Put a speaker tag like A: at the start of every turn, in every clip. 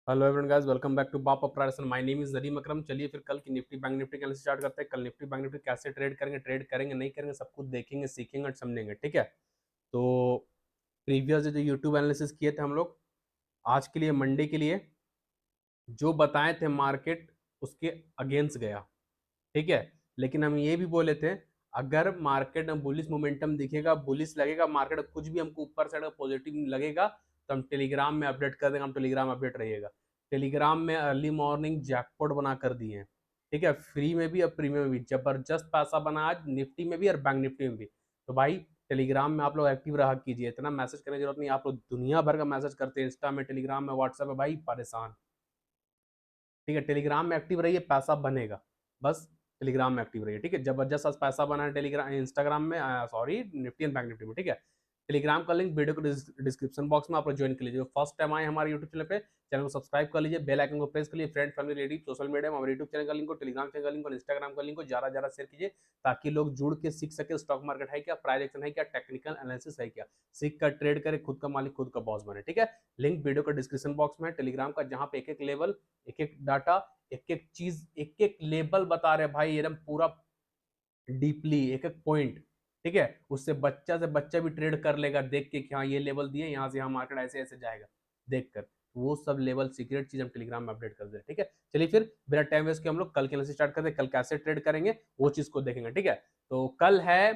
A: Hello everyone guys, welcome back to Baap operation. My name is Nadeem Akram. चलिए फिर कल की निफ्टी बैंक निफ्टी कैसे स्टार्ट करते हैं। कल निफ्टी बैंक निफ्टी कैसे ट्रेड करेंगे नहीं करेंगे, सब कुछ देखेंगे, सीखेंगे और समझेंगे। ठीक है, तो प्रीवियस जो यूट्यूब एनालिसिस किए थे हम लोग, आज के लिए मंडे के लिए जो बताए थे मार्केट उसके अगेंस्ट गया। ठीक है, लेकिन हम ये भी बोले थे अगर मार्केट में बुलिश मोमेंटम दिखेगा, बुलिश लगेगा, मार्केट कुछ भी हमको ऊपर साइड पॉजिटिव लगेगा तो हम टेलीग्राम में अपडेट कर देंगे। हम टेलीग्राम अपडेट रहिएगा। टेलीग्राम में अर्ली मॉर्निंग जैकपॉट बना कर दिए हैं। ठीक है, फ्री में भी और प्रीमियम में भी जबरदस्त पैसा बना आज निफ्टी में भी और बैंक निफ्टी में भी। तो भाई टेलीग्राम में आप लोग एक्टिव रहा कीजिए, इतना मैसेज करने की जरूरत नहीं। आप लोग दुनिया भर का मैसेज करते हैं, इंस्टा में, टेलीग्राम में, व्हाट्सएप में, भाई परेशान। ठीक है, टेलीग्राम में एक्टिव रहिए, पैसा बनेगा। बस टेलीग्राम में एक्टिव रहिए। ठीक है, जबरदस्त आज पैसा बना है टेलीग्राम इंस्टाग्राम में, sorry Nifty and bank Nifty में। ठीक है, टेलीग्राम का लिंक वीडियो को डिस्क्रिप्शन बॉक्स में आप लोग ज्वाइन कर लीजिए। फर्स्ट टाइम आए हमारे यूट्यूब चैनल पे, चैनल को सब्सक्राइब कर लीजिए, बेल आइकन को प्रेस कर लीजिए। Friend family relative social media में हमारे यूट्यूब चैनल का लिंक हो, टेलीग्राम चैनल का लिंक हो, इंस्टाग्राम का लिंक हो, ज्यादा ज्यादा शेयर कीजिए ताकि लोग जुड़ के सीख सके स्टॉक मार्केट है क्या, प्राइस एक्शन है क्या, टेक्निकल एनालिसिस है क्या, सीख कर ट्रेड करे, खुद का मालिक खुद का बॉस बने। ठीक है, लिंक वीडियो का डिस्क्रिप्शन बॉक्स में है टेलीग्राम का, जहां पे एक एक लेवल, एक एक डाटा, एक एक चीज, एक एक लेबल बता रहे भाई एकदम पूरा डीपली, एक एक पॉइंट। ठीक है, उससे बच्चा से बच्चा भी ट्रेड कर लेगा देख के कि हाँ ये लेवल दिए, यहाँ से यहाँ मार्केट ऐसे ऐसे जाएगा देख कर। वो सब लेवल सीक्रेट चीज हम टेलीग्राम में अपडेट कर दे। ठीक है, चलिए फिर बिना टाइम वेस्ट के हम लोग कल के से स्टार्ट करते हैं। कल कैसे ट्रेड करेंगे वो चीज को देखेंगे। ठीक है, तो कल है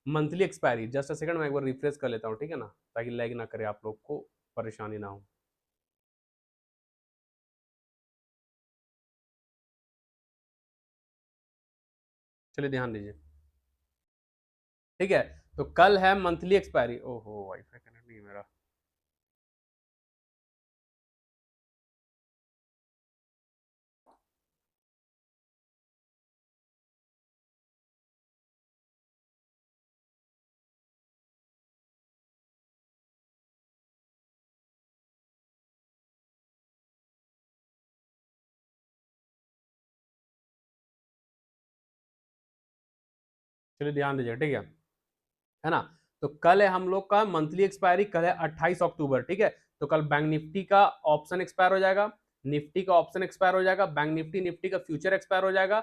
A: monthly expiry. Just a second, मैं एक बार रिफ्रेश कर लेता हूँ। ठीक है ना, ताकि लैग ना करे, आप लोग को परेशानी ना हो। चलिए ध्यान दीजिए। ठीक है, तो कल है मंथली एक्सपायरी। ओहो, वाईफाई कनेक्ट नहीं है मेरा। चलिए ध्यान दीजिए। ठीक है ना, तो कल है हम लोग का मंथली एक्सपायरी, कल है 28 अक्टूबर। ठीक है, तो कल बैंक निफ्टी का ऑप्शन एक्सपायर हो जाएगा, निफ्टी का ऑप्शन एक्सपायर हो जाएगा, बैंक निफ्टी निफ्टी का फ्यूचर एक्सपायर हो जाएगा,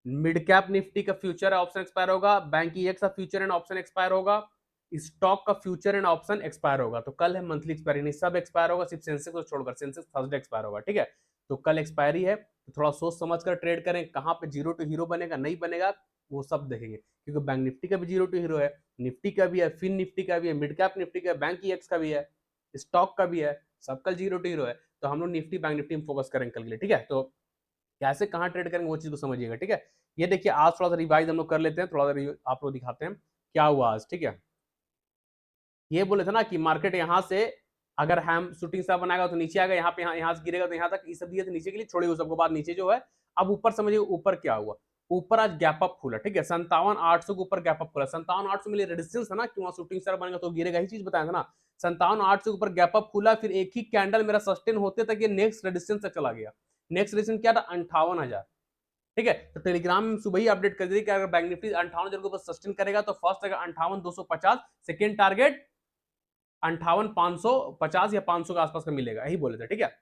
A: मिड कैप निफ्टी का फ्यूचर ऑप्शन एक्सपायर होगा, बैंक ईएक्स का फ्यूचर एंड ऑप्शन एक्सपायर होगा, स्टॉक का फ्यूचर एंड ऑप्शन एक्सपायर होगा। तो कल है मंथली एक्सपायरी, नहीं सब एक्सपायर होगा, सिर्फ सेंसेक्स को छोड़कर। सेंसेक्स थर्सडे एक्सपायर होगा। ठीक है, तो कल एक्सपायरी है, तो थोड़ा सोच समझ कर ट्रेड करें। कहां पे जीरो टू हीरो बनेगा नहीं बनेगा वो सब देखेंगे, क्योंकि बैंक निफ्टी का भी जीरो टू हीरो है, निफ्टी का भी है, फिन निफ्टी का भी है, मिड कैप निफ्टी का, बैंक ईएक्स का भी है, स्टॉक का भी है, सब कल जीरो टू हीरो है। तो हम लोग निफ्टी बैंक निफ्टी में फोकस करेंगे कल के लिए। ठीक है, तो कैसे कहाँ ट्रेड करेंगे वो चीज को समझिएगा। ठीक है, ये देखिए आज थोड़ा सा रिवाइज हम लोग कर लेते हैं, थोड़ा सा आप लोग दिखाते हैं क्या हुआ आज। ठीक है, ये बोले थे ना कि मार्केट यहाँ से अगर हम शूटिंग स्टार बनाएगा तो नीचे आएगा, यहाँ पे यहाँ से गिरेगा तो यहाँ तक, ये सब दिए थे नीचे के लिए, छोड़िए वो सबको। बाद नीचे जो है, अब ऊपर समझिए ऊपर क्या हुआ। ऊपर आज गैप अप खुला। ठीक है, 57,800 के ऊपर गैप अप खुला। 57,800 में रेजिस्टेंस था ना कि वहां शूटिंग स्टार बनेगा तो गिरेगा, ही चीज बताया था ना। 57,800 के ऊपर गैप अप खुला, फिर एक ही कैंडल मेरा सस्टेन होते तक ये नेक्स्ट रेजिस्टेंस तक चला गया। नेक्स्ट रेजिस्टेंस क्या था? 58,000। ठीक है, तो टेलीग्राम में सुबह ही अपडेट कर दी कि अगर बैंक निफ्टी 58,000 के ऊपर सस्टेन करेगा तो फर्स्ट अगर 58,250, सेकेंड टारगेट 58,550 या 500 के आसपास का मिलेगा, यही बोले थे। ठीक है,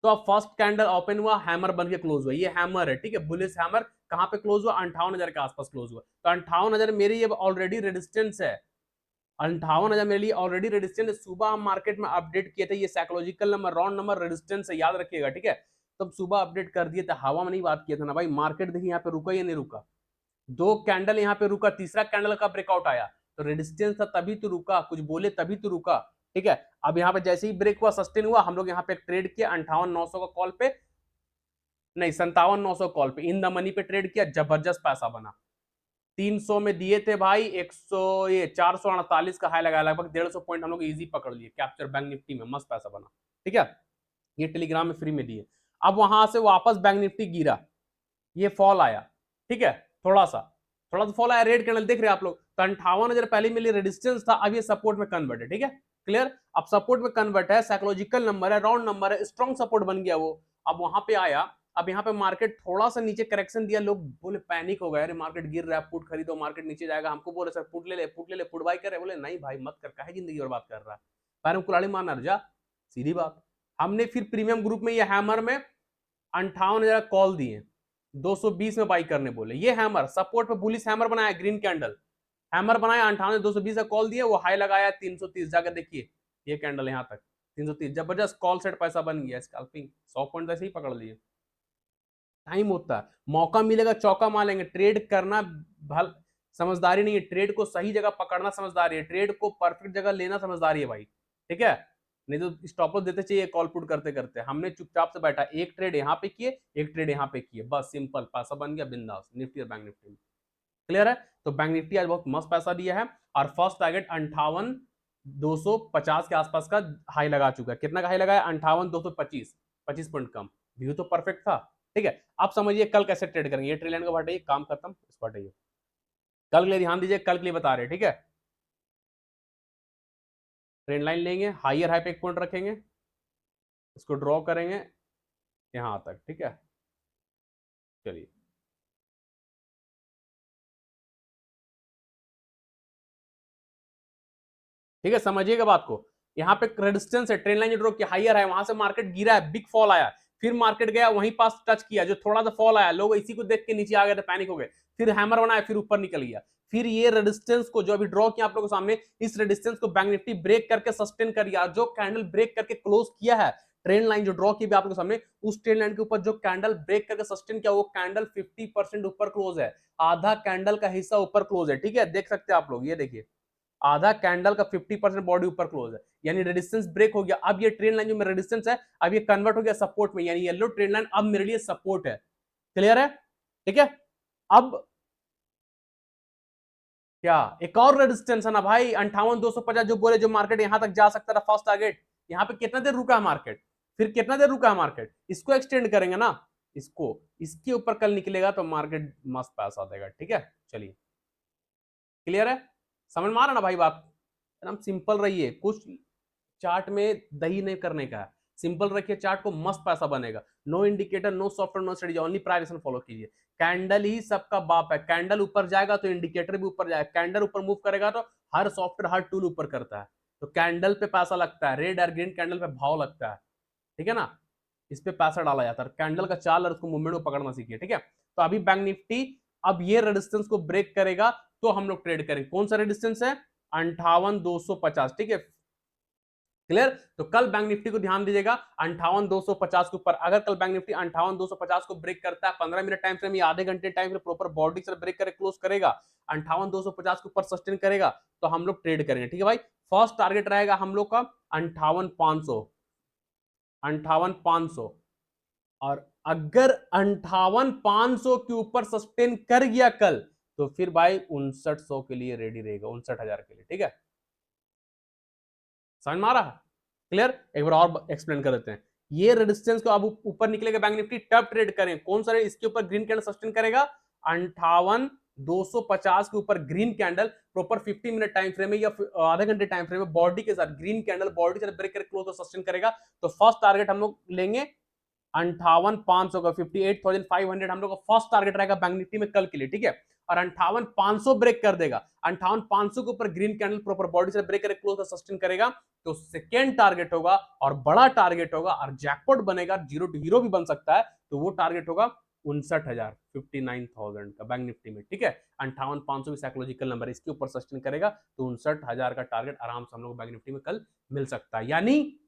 A: तो अब फर्स्ट कैंडल ओपन हुआ, हैमर बन के क्लोज हुआ। ये हैमर है। ठीक है, बुलिश हैमर। कहां पे क्लोज हुआ? 58,000 के आसपास क्लोज हुआ। तो 58,000 मेरे ये ऑलरेडी रेजिस्टेंस है। 58,000 मेरे लिए ऑलरेडी रेजिस्टेंस। सुबह हम मार्केट में अपडेट किए थे, ये psychological number, round number resistance है, याद रखिएगा। ठीक है, तब सुबह अपडेट कर दिए थे, हवा में नहीं बात किया था ना भाई। मार्केट देखिए यहाँ पे रुका या नहीं रुका, दो कैंडल यहाँ पे रुका, तीसरा कैंडल का ब्रेकआउट आया तो रेजिस्टेंस था तभी तो रुका, कुछ बोले तभी तो रुका। ठीक है, अब यहाँ पे जैसे ही ब्रेक हुआ, सस्टेन हुआ, हम लोग यहाँ पे ट्रेड किया 58,900 का कॉल पे, नहीं 57,900 कॉल पे इन द मनी पे ट्रेड किया, जबरदस्त पैसा बना। 300 में दिए थे भाई, 100 ये 448 का हाई लगाया, लगभग 150 पॉइंट हम लोग इजी पकड़ लिए कैप्चर बैंक निफ्टी में, मस्त पैसा बना। ठीक है, ये टेलीग्राम में फ्री में दिए। अब वहां से वापस बैंक निफ्टी गिरा, ये फॉल आया। ठीक है, थोड़ा सा थोड़ा सा फॉल आया, रेड कैंडल देख रहे हैं आप लोग। तो 58,000 पहले मिली रेजिस्टेंस था, अब ये सपोर्ट में कन्वर्ट है। ठीक है, क्लियर। अब सपोर्ट में कन्वर्ट है, साइकोलॉजिकल नंबर है, राउंड नंबर है, स्ट्रॉन्ग सपोर्ट बन गया वो। अब वहां पे आया, अब यहाँ पे मार्केट थोड़ा सा नीचे करेक्शन दिया, लोग बोले पैनिक हो गए, अरे मार्केट गिर रहा है, पुट खरीदो मार्केट नीचे जाएगा। हमको बोले सर पुट ले ले, पुट ले ले, पुट बाई करे। बोले नहीं भाई मत कर, काहे जिंदगी बर्बाद कर रहा है, पैर में कुल्हाड़ी मारना जा, सीधी बात। हमने फिर प्रीमियम ग्रुप में ये हैमर में 58,000 कॉल दिए, 220 में बाई करने बोले। ये हैमर सपोर्ट पे बुलिश हैमर बनाया, ग्रीन कैंडल हैमर बनाया, 58,220 का कॉल दिया, वो हाई लगाया 330, जाकर देखिए ये कैंडल यहां तक 330, जबरदस्त कॉल सेट पैसा बन गया। स्कैल्पिंग 100 पॉइंट ऐसे ही पकड़ लिए। टाइम होता है, मौका मिलेगा चौका मारेंगे। ट्रेड करना भल समझदारी नहीं है, ट्रेड को सही जगह पकड़ना समझदारी है, ट्रेड को परफेक्ट जगह लेना समझदारी है भाई, ठीक है। नहीं तो स्टॉप लॉस देते चाहिए कॉल पुट करते करते। हमने चुपचाप से बैठा, एक ट्रेड यहाँ पे किए, एक ट्रेड यहाँ पे किए, बस सिंपल पैसा बन गया बिंदास निफ्टी और बैंक निफ्टी में। क्लियर है। तो बैंक निफ्टी आज बहुत मस्त पैसा दिया है और फर्स्ट टारगेट 58,250 के आसपास का हाई लगा चुका है। कितना का हाई लगाया? 58,225, 25 पॉइंट कम। व्यू तो परफेक्ट था, ठीक है। आप समझिए कल कैसे ट्रेड करेंगे। ये ट्रेड लाइन को हटाइए, काम खत्म, इसको हटाइए। कल के लिए ध्यान दीजिए, कल के लिए बता रहे हैं, ठीक है। ट्रेंड लाइन लेंगे, हायर हाई पे एक पॉइंट रखेंगे, इसको ड्रॉ करेंगे यहां तक, ठीक है। चलिए ठीक है, समझिएगा बात को। यहाँ पे रेजिस्टेंस है, ट्रेंड लाइन जो ड्रॉ किया हायर है, वहां से मार्केट गिरा है, बिग फॉल आया, फिर मार्केट गया वहीं पास टच किया, जो थोड़ा सा फॉल आया, लोग इसी को देख के नीचे आ गए थे, पैनिक हो गए, फिर हैमर बनाया, फिर ऊपर निकल गया। फिर ये रेजिस्टेंस को जो अभी ड्रॉ किया आप लोगों के सामने, इस रेजिस्टेंस को बैंक निफ्टी ब्रेक करके सस्टेन कर गया। जो कैंडल ब्रेक करके क्लोज किया है, ट्रेंड लाइन जो ड्रॉ की आप लोगों के सामने, उस ट्रेंड लाइन के ऊपर जो कैंडल ब्रेक करके सस्टेन किया, वो कैंडल 50% ऊपर क्लोज है, आधा कैंडल का हिस्सा ऊपर क्लोज है, ठीक है। देख सकते हैं आप लोग, ये देखिए आधा कैंडल का 50% बॉडी ऊपर क्लोज है, यानी रेजिस्टेंस ब्रेक हो गया। अब ये ट्रेंड लाइन जो मेरा रेजिस्टेंस है, अब ये कन्वर्ट हो गया सपोर्ट में, यानी येलो ट्रेंड लाइन अब मेरे लिए सपोर्ट है। क्लियर है, ठीक है। अब क्या एक और रेजिस्टेंस है ना भाई, 58,250, जो बोले जो मार्केट यहां तक जा सकता था फर्स्ट टारगेट। यहां पे कितना देर रुका है मार्केट, फिर कितना देर रुका है मार्केट, इसको एक्सटेंड करेंगे ना, इसको, इसके ऊपर कल निकलेगा तो मार्केट मस्त पैसा देगा, ठीक है। चलिए क्लियर है, समझ में आ रहा ना भाई बात। एकदम सिंपल रहिए, कुछ चार्ट में दही नहीं करने का है, सिंपल रखिए चार्ट को, मस्त पैसा बनेगा। No indicator, no software, no strategy, only price follow कीजिए। कैंडल ही सबका बाप है, कैंडल ऊपर जाएगा तो इंडिकेटर भी ऊपर जाएगा, कैंडल ऊपर मूव करेगा तो हर सॉफ्टवेयर हर टूल ऊपर करता है। तो कैंडल पे पैसा लगता है, रेड और ग्रीन कैंडल पे भाव लगता है, ठीक है ना, इस पे पैसा डाला जाता है। कैंडल का चाल और उसको मूवमेंट को पकड़ना सीखिए, ठीक है। तो अभी बैंक निफ्टी अब ये रेजिस्टेंस को ब्रेक करेगा तो हम लोग ट्रेड करेंगे। कौन सा रेजिस्टेंस है? 58,250, ठीक है। क्लियर। तो कल बैंक निफ्टी को ध्यान दीजिएगा 58,250 के ऊपर। अगर कल बैंक निफ्टी 58,250 को ब्रेक करता है 15 मिनट टाइम फ्रेम या आधे घंटे टाइम फ्रेम प्रॉपर बॉडी से ब्रेक करके क्लोज करेगा, 58,250 के ऊपर सस्टेन करेगा, तो हम लोग ट्रेड करेंगे, ठीक है भाई। फर्स्ट टारगेट रहेगा हम लोग का 58,500, 58,500। और अगर 58,500 के ऊपर सस्टेन कर गया कल, तो फिर भाई 5900 के लिए रेडी रहेगा, 59,000 के लिए, ठीक है। समझ में आ रहा है, क्लियर। एक बार और एक्सप्लेन कर देते हैं। ये रेजिस्टेंस को अब ऊपर निकलेगा बैंक निफ्टी, तब ट्रेड करें। कौन सा? इसके ऊपर ग्रीन कैंडल सस्टेन करेगा 58,250 के ऊपर green candle proper 50 minute time frame में या आधे घंटे टाइम फ्रेम में बॉडी के साथ ग्रीन कैंडल बॉडी से ब्रेक करके क्लोज तो सस्टेन करेगा। तो फर्स्ट टारगेट हम लोग लेंगे 58,500 का, 58,500 हम लोग का फर्स्ट टारगेट रहेगा बैंक निफ्टी में कल के लिए, ठीक है। और 58,500 ब्रेक कर देगा, 58,500 के ऊपर ग्रीन कैंडल प्रॉपर बॉडी से ब्रेक करके क्लोज सस्टेन करेगा, तो सेकेंड टारगेट होगा और बड़ा टारगेट होगा और जैकपॉट बनेगा, जीरो टू हीरो भी बन सकता है, तो वो टारगेट होगा 59,000, 59,000 का बैंक निफ्टी में, ठीक है। 58,500 भी साइकोलॉजिकल नंबर, इसके ऊपर सस्टेन करेगा तो 59,000 का टारगेट आराम से हम लोग बैंक निफ्टी में कल मिल सकता है। यानी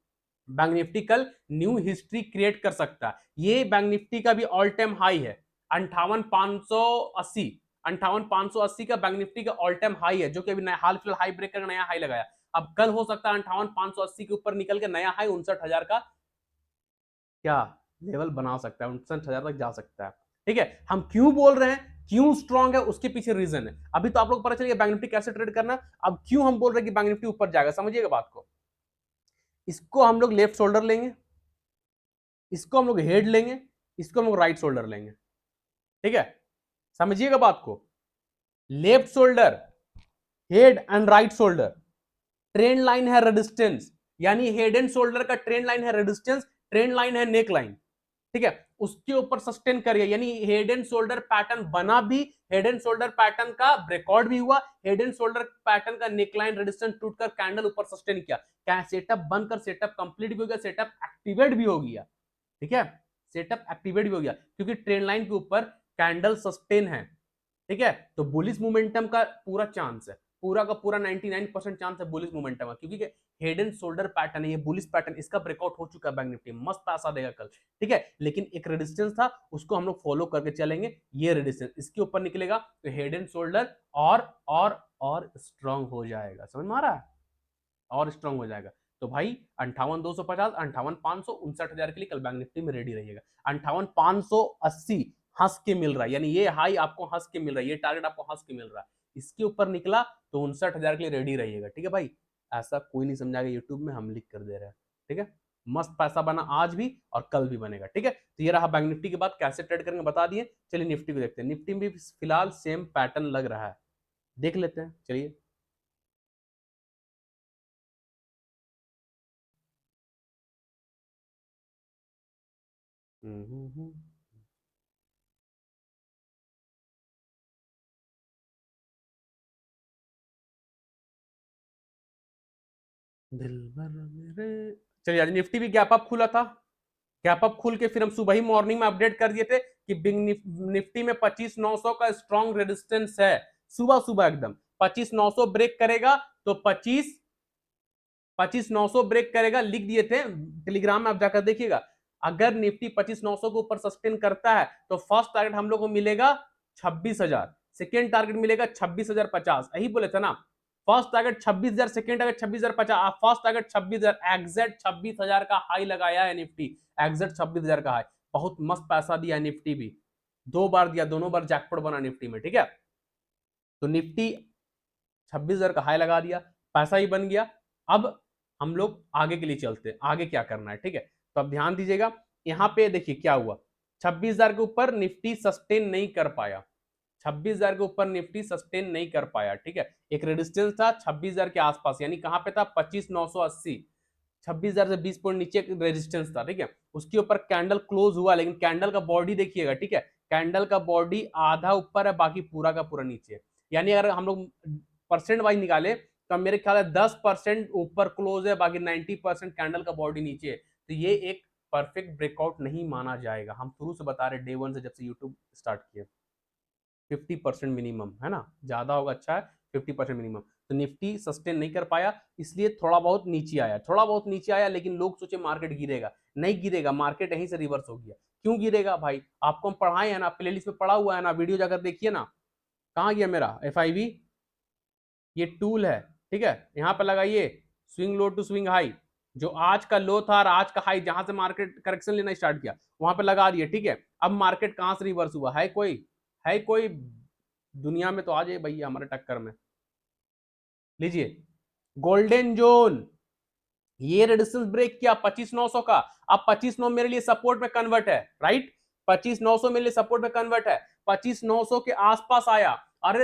A: बैंक निफ्टी कल न्यू हिस्ट्री क्रिएट कर सकता है। ये बैंक निफ्टी का भी ऑल टाइम हाई है 58,580, 58,580 का बैंक निफ्टी का ऑल टाइम हाई है, जो कि अभी हाल फिलहाल हाई ब्रेक कर नया हाई लगाया। अब कल हो सकता है 58,580 के ऊपर निकल के नया हाई 59,000 का क्या लेवल बना सकता है, 59,000 तक जा सकता है, ठीक है। हम क्यों बोल रहे हैं, क्यों स्ट्रांग है, उसके पीछे रीजन है। अभी तो आप लोग पता चलिए बैंक निफ्टी कैसे ट्रेड करना। अब क्यों हम बोल रहे हैं कि बैंक निफ्टी ऊपर जाएगा, समझिएगा बात को। इसको हम लोग लेफ्ट शोल्डर लेंगे, इसको हम लोग हेड लेंगे, इसको हम लोग राइट शोल्डर लेंगे, ठीक है। समझिएगा बात को, left shoulder, head and right shoulder, trend line है रेजिस्टेंस, यानी हेड एंड शोल्डर का ट्रेंड लाइन है रेजिस्टेंस, ट्रेंड लाइन है नेक लाइन, ठीक है। उसके ऊपर सस्टेन करिए, यानी हेड एंड शोल्डर पैटर्न बना भी, हेड एंड शोल्डर पैटर्न का ब्रेकआउट भी हुआ, हेड एंड शोल्डर पैटर्न का नेकलाइन रेजिस्टेंस टूटकर कैंडल ऊपर सस्टेन किया, क्या सेटअप बनकर सेटअप कंप्लीट भी हो गया, सेटअप एक्टिवेट भी हो गया, ठीक है, सेटअप एक्टिवेट भी हो गया, क्योंकि ट्रेंड लाइन के ऊपर कैंडल सस्टेन है, ठीक है, तो बुलिश मोमेंटम का पूरा चांस है, पूरा का पूरा 99% चांस है बुलिश मोमेंटम का, क्योंकि हेड एंड शोल्डर पैटर्न है, ये बुलिश पैटर्न, इसका ब्रेकआउट हो चुका है बैंक निफ्टी, मस्त पैसा देगा कल, ठीक है, लेकिन एक रेजिस्टेंस था उसको हम लोग फॉलो करके चलेंगे, ये रेजिस्टेंस इसके ऊपर निकलेगा तो हेड एंड शोल्डर और स्ट्रांग हो जाएगा, समझ में आ रहा है, और स्ट्रांग हो जाएगा, तो भाई 58,250, 58,559 के लिए कल बैंक निफ्टी में रेडी रहिएगा, 58,580 हंस के मिल रहा है, यानी ये हाई आपको हंस के मिल रहा है, ये टारगेट आपको हंस के मिल रहा है, इसके ऊपर निकला तो 59,000 के लिए रेडी रहिएगा, ठीक है भाई, ऐसा कोई नहीं समझाएगा यूट्यूब में, हम लिख कर दे रहे हैं, ठीक है, मस्त पैसा बना आज भी और कल भी बनेगा, ठीक है, तो ये रहा बैंक निफ्टी के बाद कैसे ट्रेड करेंगे बता दिए, चलिए निफ्टी को देखते हैं, निफ्टी में भी फिलहाल सेम पैटर्न लग रहा है, देख लेते हैं, चलिए दिल भर मेरे, चलिए आज निफ्टी भी गैप अप खुला था, गैप अप खुल के फिर हम सुबह ही मॉर्निंग में अपडेट कर दिए थे कि बिग निफ्टी में 25,900 का स्ट्रॉन्ग रेजिस्टेंस है, सुबह सुबह एकदम 25,900 ब्रेक करेगा तो 25,900 ब्रेक करेगा, लिख दिए थे टेलीग्राम में, आप जाकर देखिएगा, अगर निफ्टी 25,900 के ऊपर सस्टेन करता है तो फर्स्ट टारगेट हम लोग को मिलेगा 26,000, सेकेंड टारगेट मिलेगा 26,050, यही बोले थे ना, first target 26,000, second target 26,050, first target 26,000, exact 26,000 का हाई लगाया है निफ्टी, एग्जैक्ट 26,000 का हाई, बहुत मस्त पैसा दिया है निफ्टी भी, दो बार दिया, दोनों बार जैकपॉट बना निफ्टी में, ठीक है, तो निफ्टी 26,000 का हाई लगा दिया, पैसा ही बन गया, अब हम लोग आगे के लिए चलते हैं, आगे क्या करना है, ठीक है, तो अब ध्यान दीजिएगा, यहां पे देखिए क्या हुआ, 26,000 के ऊपर निफ्टी सस्टेन नहीं कर पाया, 26,000 के ऊपर निफ्टी सस्टेन नहीं कर पाया, ठीक है, एक रेजिस्टेंस था 26,000 के आसपास, यानी कहां पे था 25,980, 26,000 से 20 पॉइंट नीचे रेजिस्टेंस था, ठीक है, उसके ऊपर कैंडल क्लोज हुआ, लेकिन कैंडल का बॉडी देखिएगा, ठीक है, कैंडल का बॉडी आधा ऊपर है, बाकी पूरा का पूरा नीचे, यानी अगर हम लोग परसेंट वाइज निकाले तो मेरे ख्याल है 10% ऊपर क्लोज है, बाकी 90% कैंडल का बॉडी नीचे है, तो ये एक परफेक्ट ब्रेकआउट नहीं माना जाएगा, हम शुरू से बता रहे डे वन से, जब से यूट्यूब स्टार्ट किया, 50% मिनिमम है ना, ज्यादा होगा अच्छा है, 50% मिनिमम, तो निफ्टी सस्टेन नहीं कर पाया, इसलिए थोड़ा बहुत नीचे आया, थोड़ा बहुत नीचे आया, लेकिन लोग सोचे मार्केट गिरेगा, नहीं गिरेगा, मार्केट यहीं से रिवर्स हो गया, क्यों गिरेगा भाई, आपको हम पढ़ाए हैं ना, प्लेलिस्ट में पढ़ा हुआ है ना, वीडियो जाकर देखिए ना, कहाँ गया मेरा FIV, ये टूल है, ठीक है, यहां पर लगाइए swing low to swing high, जो आज का लो था और आज का हाई, जहां से मार्केट करेक्शन लेना स्टार्ट किया वहां पे लगा दिए, ठीक है, अब मार्केट कहां से रिवर्स हुआ है कोई दुनिया में, तो आ जाए भैया हमारे टक्कर में, लीजिए गोल्डन जोन, ये रेजिस्टेंस ब्रेक किया 25,900 का, अब 25,900 मेरे लिए सपोर्ट में कन्वर्ट है, राइट, 25,900 मेरे लिए सपोर्ट में कन्वर्ट है, 25,900 के आसपास आया, और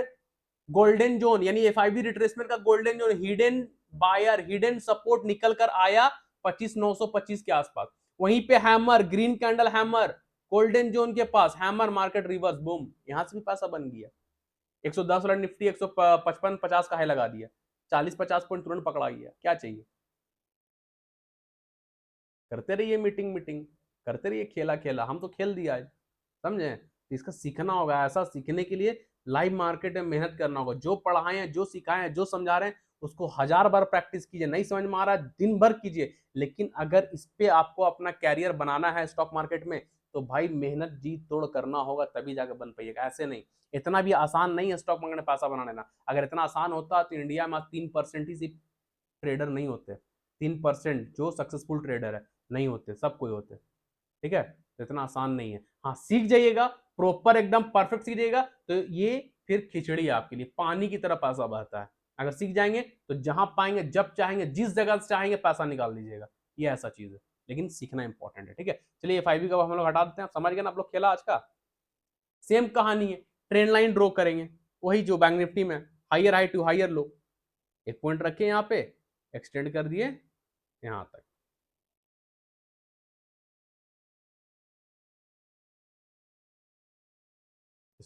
A: गोल्डन जोन यानी FIB रिट्रेसमेंट का golden zone, hidden buyer, hidden support निकल कर आया 25,925 के आसपास, वहीं पे hammer, green candle hammer, golden zone के पास हैमर, मार्केट रिवर्स, बूम, यहां से भी पैसा बन गया, 110 वाला निफ्टी 155-50 का हाई लगा दिया, 40-50 पॉइंट तुरंत पकड़ा गया, क्या चाहिए, करते रहिए मीटिंग मीटिंग, करते रहिए खेला खेला, हम तो खेल दिया है, समझे, तो इसका सीखना होगा, ऐसा सीखने के लिए लाइव मार्केट में मेहनत करना होगा, जो पढ़ाए हैं, जो सिखाए हैं, जो समझा रहे हैं, उसको 1000 बार प्रैक्टिस कीजिए, नहीं समझ में आ रहा है दिन भर कीजिए, लेकिन अगर इस पे आपको अपना कैरियर बनाना है स्टॉक मार्केट में, तो भाई मेहनत जी तोड़ करना होगा, तभी जाकर बन पाइएगा, ऐसे नहीं, इतना भी आसान नहीं है स्टॉक मार्केट में पैसा बना लेना, अगर इतना आसान होता तो इंडिया में 3% ही सिर्फ ट्रेडर नहीं होते, 3% जो सक्सेसफुल ट्रेडर है नहीं होते, सब कोई होते, ठीक है, तो इतना आसान नहीं है, हाँ सीख जाइएगा, प्रॉपर एकदम परफेक्ट सीख जाइएगा, तो ये फिर खिचड़ी है आपके लिए, पानी की तरह पैसा बहता है, अगर सीख जाएंगे तो जहां पाएंगे, जब चाहेंगे, जिस जगह से चाहेंगे पैसा निकाल दीजिएगा, ये ऐसा चीज है, लेकिन सीखना इंपॉर्टेंट है, ठीक है, चलिए FIB का हम लोग हटा देते हैं, समझ गए ना आप लोग खेला आज का, सेम कहानी है, ट्रेंड लाइन ड्रॉ करेंगे, वही जो बैंक निफ्टी में higher high to higher low, एक पॉइंट रखे यहाँ पे, एक्सटेंड कर दिए यहां तक,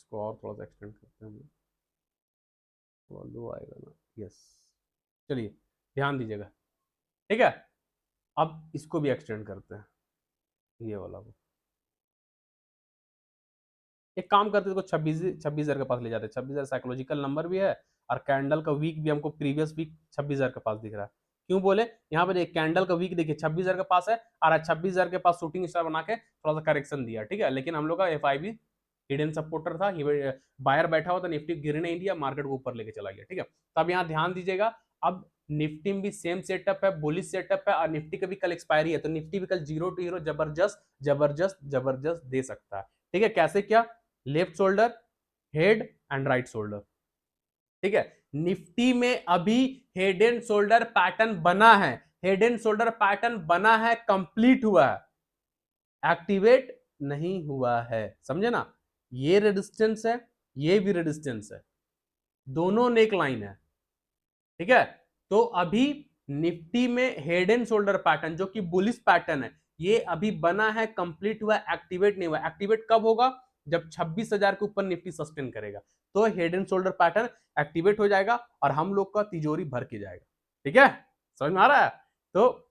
A: इसको और थोड़ा सा एक्सटेंड करते हैं हम, थोड़ा लो आएगा ना, यस। चलिए ध्यान दीजिएगा, ठीक है। अब इसको भी एक्सटेंड करते हैं, ये वाला को। एक काम करते हैं, तो 26,000 के पास ले जाते हैं। 26,000 साइकोलॉजिकल नंबर भी है और कैंडल का वीक भी हमको प्रीवियस वीक 26,000 के पास दिख रहा है। क्यों बोले, यहाँ पे देखिए कैंडल का वीक देखिए 26,000 के पास है और 26,000 के पास शूटिंग स्टार बना के थोड़ा सा करेक्शन दिया, ठीक है। लेकिन हम लोग का FIB हिडन सपोर्टर था, बायर बैठा हुआ था, निफ्टी गिरने नहीं दिया, मार्केट को ऊपर लेके चला गया, ठीक है। तो अब यहाँ ध्यान दीजिएगा, अब निफ्टी में भी सेम सेटअप है, बुलिश सेटअप है, और निफ्टी का भी कल एक्सपायरी है, तो निफ्टी भी कल 0 to हीरो जबरदस्त जबरदस्त जबरदस्त दे सकता है, ठीक है। कैसे क्या, left shoulder, head and right shoulder, ठीक है। निफ्टी में अभी हेड एंड शोल्डर पैटर्न बना है, हेड एंड शोल्डर पैटर्न बना है, कंप्लीट हुआ है, एक्टिवेट नहीं हुआ है, समझे ना। ये रेजिस्टेंस है, ये भी रेजिस्टेंस है, दोनों नेक लाइन है, ठीक है। तो अभी निफ्टी में हेड एंड शोल्डर पैटर्न जो कि बुलिश पैटर्न है, ये अभी बना है, कंप्लीट हुआ, एक्टिवेट नहीं हुआ। एक्टिवेट कब होगा, जब 26,000 के ऊपर निफ्टी सस्टेन करेगा, तो head and shoulder pattern activate हो जाएगा और हम लोग का तिजोरी भर के जाएगा, ठीक है। समझ में आ रहा है। तो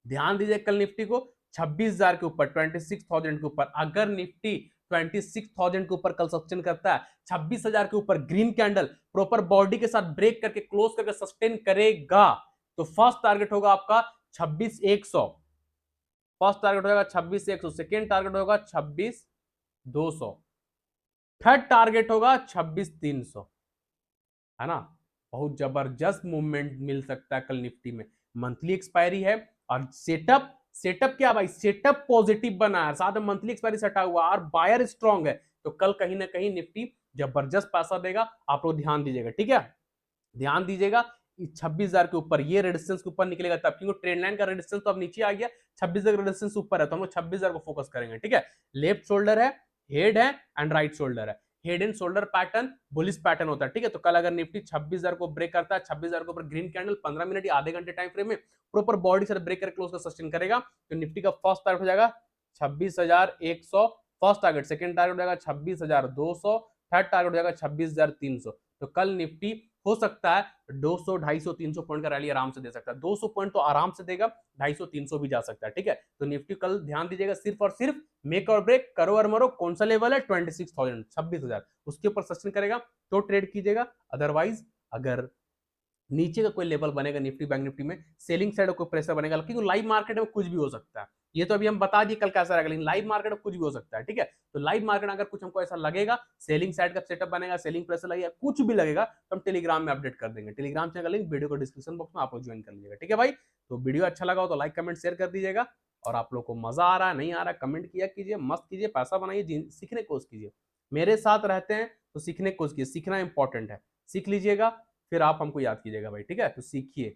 A: ध्यान दीजिए, कल निफ्टी को 26,000 के ऊपर, 26,000 के ऊपर, अगर निफ्टी 26,000 के ऊपर कल सस्टेन करता है, 26,000 के ऊपर ग्रीन कैंडल प्रॉपर बॉडी के साथ ब्रेक करके क्लोज करके सस्टेन करेगा, तो फर्स्ट टारगेट होगा आपका 26,100, फर्स्ट टारगेट होगा 26,100, सेकेंड टारगेट होगा 26,200, थर्ड टारगेट होगा 26,300, है ना। बहुत जबरदस्त मूवमेंट मिल सकता है कल निफ्टी में। मंथली एक्सपायरी है और सेटअप, सेटअप क्या भाई, सेटअप पॉजिटिव बना है, साथ में मंथली एक्सपायरी सटा हुआ और बायर स्ट्रांग है, तो कल कहीं ना कहीं निफ्टी जबरदस्त पैसा देगा। आप लोग ध्यान दीजिएगा, ठीक है। ध्यान दीजिएगा, 26,000 के ऊपर ये रेजिस्टेंस के ऊपर निकलेगा तब, क्योंकि ट्रेंड लाइन का रेजिस्टेंस तो अब नीचे आ गया, 26,000 का रेजिस्टेंस ऊपर है, तो हम लोग 26,000 को फोकस करेंगे, ठीक है। लेफ्ट शोल्डर है, हेड है एंड राइट शोल्डर है, head and shoulder pattern bullish pattern होता है, ठीक है। तो कल अगर निफ्टी 26,000 को ब्रेक करता है, 26,000 के ऊपर ग्रीन कैंडल 15 मिनट या आधे घंटे टाइम फ्रेम में प्रॉपर बॉडी से ब्रेक कर क्लोज का सस्टेन करेगा, तो निफ्टी का फर्स्ट टारगेट हो जाएगा 26,100, फर्स्ट टारगेट, सेकंड टारगेट हो जाएगा 26,200, थर्ड टारगेट हो जाएगा 26,300। तो कल निफ्टी हो सकता है 200, 250, 300 पॉइंट का रैली आराम से दे सकता है, 200 पॉइंट तो आराम से देगा, 250, 300 भी जा सकता है, ठीक है। तो निफ्टी कल ध्यान दीजिएगा, सिर्फ और सिर्फ मेक और ब्रेक, करो और मरो, कौन सा लेवल है, 26,000, 26,000, उसके ऊपर सस्टेन करेगा तो ट्रेड कीजिएगा। अदरवाइज अगर नीचे का कोई लेवल बनेगा निफ्टी बैंक निफ्टी में, सेलिंग साइड कोई प्रेशर बनेगा, क्योंकि लाइव मार्केट में कुछ भी हो सकता है, ये तो अभी हम बता दिए कल कैसा रहेगा, लेकिन लाइव मार्केट में कुछ भी हो सकता है, ठीक है। तो लाइव मार्केट अगर कुछ हमको ऐसा लगेगा, सेलिंग साइड का सेटअप बनेगा, सेलिंग प्रेशर लगेगा, कुछ भी लगेगा, तो हम टेलीग्राम में अपडेट कर देंगे। टेलीग्राम चैनल का लिंक वीडियो को डिस्क्रिप्शन बॉक्स में आप लोग ज्वाइन कर लीजिएगा, ठीक है भाई। तो वीडियो अच्छा लगा हो तो लाइक कमेंट शेयर कर दीजिएगा, और आप लोग को मजा आ रहा है नहीं आ रहा है कमेंट किया कीजिए, मस्त कीजिए, पैसा बनाइए, सीखने की कोशिश कीजिए, मेरे साथ रहते हैं तो सीखने की कोशिश कीजिए, सीखना इंपॉर्टेंट है, सीख लीजिएगा, फिर आप हमको याद कीजिएगा भाई, ठीक है। तो सीखिए,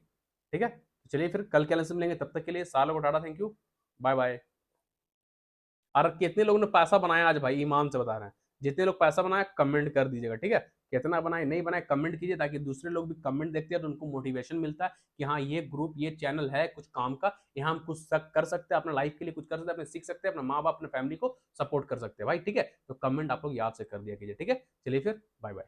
A: ठीक है। तो चलिए फिर कल के लेसन मिलेंगे, तब तक के लिए सालों को टाटा, थैंक यू, बाय बाय। और कितने लोगों ने पैसा बनाया आज भाई, ईमान से बता रहे हैं, जितने लोग पैसा बनाया कमेंट कर दीजिएगा, ठीक है। कितना बनाए नहीं बनाए कमेंट कीजिए, ताकि दूसरे लोग भी कमेंट देखते हैं तो उनको मोटिवेशन मिलता है कि हाँ ये ग्रुप ये चैनल है कुछ काम का, यहाँ हम कुछ कर सकते हैं, अपना लाइफ के लिए कुछ कर सकते हैं, अपने सीख सकते हैं, अपने माँ बाप अपने फैमिली को सपोर्ट कर सकते हैं भाई, ठीक है। तो कमेंट आप लोग याद से कर दिया कीजिए, ठीक है। चलिए फिर बाय बाय।